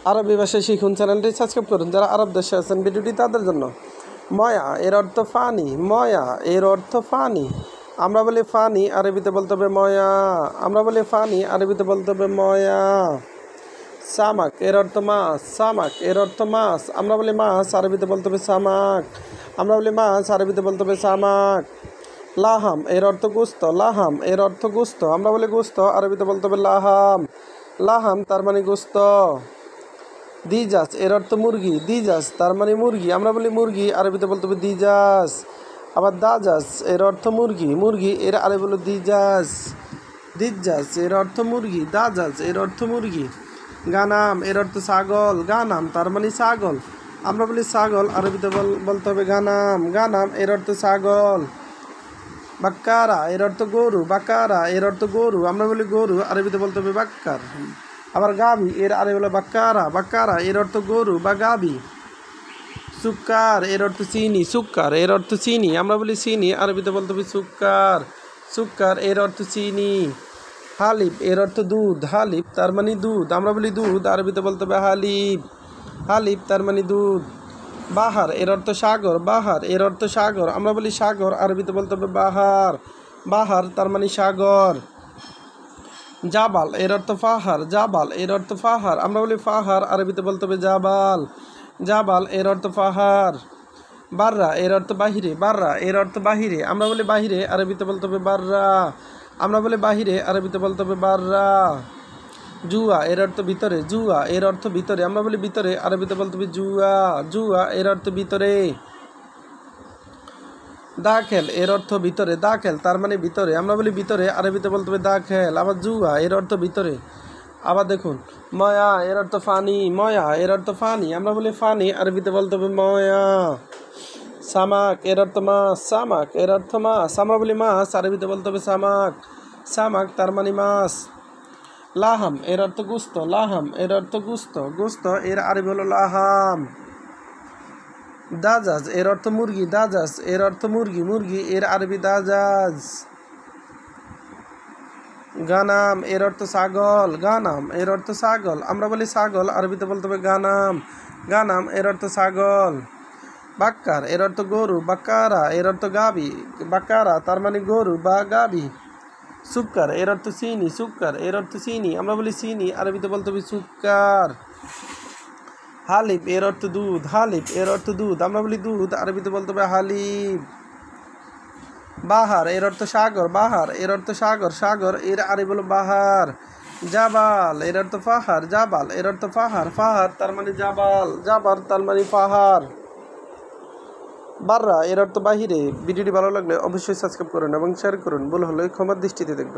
আরবি ভাষায় শিখুন চ্যানেলটি সাবস্ক্রাইব করুন। যারা আরব দেশে আছেন ভিডিওটি তাদের জন্য। ময়া এর অর্থ ফানি, ময়া এর অর্থ ফানি। আমরা বলি ফানি, আরবিতে বলতে হবে ময়া। আমরা বলি ফানি, আরবিতে বলতে হবে ময়া। সামাক এর অর্থ মাছ, সামাক এর অর্থ মাছ। আমরা বলি মাছ, আরবিতে বলতে হবে সামাক। আমরা বলি মাছ, আরবিতে বলতে হবে সামাক। লাহাম এর অর্থ গোস্ত, লাহাম এর অর্থ গোস্ত। আমরা বলি গোস্ত, আরবিতে বলতে হবে লাহাম। লাহাম তার মানে গোস্ত। দিজাস এর অর্থ মুরগি, দিজাস তার মানে মুরগি। আমরা বলি মুরগি, আরবিতে বলতে হবে দিজাস। আবার দাজাস এর অর্থ মুরগি, মুরগি এর আরবি বলো দিজাস। দিজাস এর অর্থ মুরগি, দাজাস এর অর্থ মুরগি। গানাম এর অর্থ ছাগল, গানাম তার মানে ছাগল। আমরা বলি ছাগল, আরবিতে বলতে হবে গানাম। গানাম এর অর্থ ছাগল। বাক্কারা এর অর্থ গরু, বাক্কারা এর অর্থ গরু। আমরা বলি গরু, আরবিতে বলতে হবে বাক্কার। আবার গাবি এর আরবি হলো বাক্কারা, বাক্কারা এর অর্থ গরু বা গাবি। সুক্কার এর অর্থ চিনি, সুক্কার এর অর্থ চিনি। আমরা বলি চিনি, আরবিতে বলতে হবে সুক্কার। সুক্কার এর অর্থ চিনি। হালিব এর অর্থ দুধ, হালিব তার মানে দুধ। আমরা বলি দুধ, আরবিতে বলতে হবে হালিব। হালিব তার মানে দুধ। বাহার এর অর্থ সাগর, বাহার এর অর্থ সাগর। আমরা বলি সাগর, আরবিতে বলতে হবে বাহার। বাহার তার মানে সাগর। জাবাল এর অর্থ পাহাড়, জাবাল এর অর্থ পাহাড়। আমরা বলি পাহাড়, আরবিতে বলতে হবে জাবাল। জাবাল এর অর্থ পাহাড়। বাররা এর অর্থ বাহিরে, বাররা এর অর্থ বাহিরে। আমরা বলি বাহিরে, আরবিতে বলতে হবে বাররা। আমরা বলি বাহিরে, আরবিতে বলতে হবে বাররা। জুয়া এর অর্থ ভিতরে, জুয়া এর অর্থ ভিতরে। আমরা বলি ভিতরে, আরবিতে বলতে হবে জুয়া। জুয়া এর অর্থ ভিতরে। দাখেল এর অর্থ ভিতরে, দাখেল তার মানে ভিতরে। আমরা বলি ভিতরে, আরবিতে বলতে হবে দাখেল। আবার জুয়া এর অর্থ ভিতরে। আবার দেখুন, ময়া এর অর্থ ফানি, ময়া এর অর্থ ফানি। আমরা বলি ফানি, আরবিতে বলতে হবে ময়া। সামাক এর অর্থ মাছ, সামাক এর অর্থ মাছ। আমরা বলি মাছ, আরবিতে বলতে হবে সামাক। সামাক তার মানে মাছ। লাহাম এর অর্থ গোস্ত, লাহাম এর অর্থ গোস্ত, গোস্ত এর আরবি হলো লাহাম। দাজাজ এর অর্থ মুরগি, দাজাজ এর অর্থ মুরগি, মুরগি এর আরবি দাজাজ। গানাম এর অর্থ ছাগল, গানাম এর অর্থ ছাগল। আমরা বলি ছাগল, আরবিতে বলতে হবে গানাম। গানাম এর অর্থ ছাগল। বাক্কার এর অর্থ গরু, বাক্কারা এর অর্থ গাবি, বাক্কারা তার মানে গরু বা গাবি। সুক্কার এর অর্থ চিনি, সুক্কার এর অর্থ চিনি। আমরা বলি চিনি, আরবিতে বলতে হবে সুক্কার। হালিব এর অর্থ দুধ, হালিব এর অর্থ দুধ। আমরা বলি দুধ, আরবিতে বলতে হবে হালিব। বাহার এর অর্থ সাগর, বাহার এর অর্থ সাগর, সাগর এর আরবি হলো বাহার। জাবাল এর অর্থ পাহাড়, জাবাল এর অর্থ পাহাড়, পাহাড় তার মানে জাবাল, জাবাল তার মানে পাহাড়। বাররা এর অর্থ বাহিরে। ভিডিওটি ভালো লাগলে অবশ্যই সাবস্ক্রাইব করুন এবং শেয়ার করুন। ভুল হলে ক্ষমার দৃষ্টিতে দেখবেন।